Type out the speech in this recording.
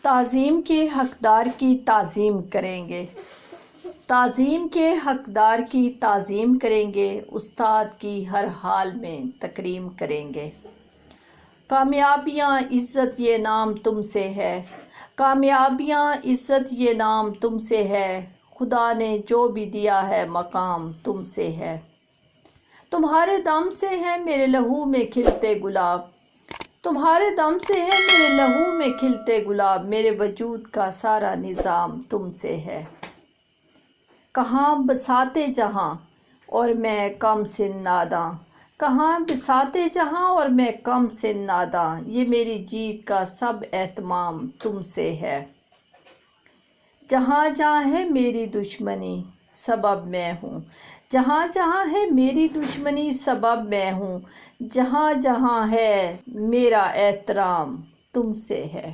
تعظیم کے حقدار کی تعظیم کریں گے، تعظیم کے حقدار کی تعظیم کریں گے، استاد کی ہر حال میں تکریم کریں گے۔ کامیابیاں عزت یہ نام تم سے ہے، کامیابیاں عزت یہ نام تم سے ہے، خدا نے جو بھی دیا ہے مقام تم سے ہے۔ تمہارے دم سے ہے میرے لہو میں کھلتے گلاب، تمہارے دم سے ہے میرے لہو میں کھلتے گلاب، میرے وجود کا سارا نظام تم سے ہے۔ کہاں بساتے جہاں اور میں کم سن ناداں، کہاں بساتے جہاں اور میں کم سن ناداں، یہ میری جیت کا سب اہتمام تم سے ہے۔ جہاں جہاں ہے میری دشمنی سبب میں ہوں، جہاں جہاں ہے میری دشمنی سبب میں ہوں، جہاں جہاں ہے میرا احترام تم سے ہے۔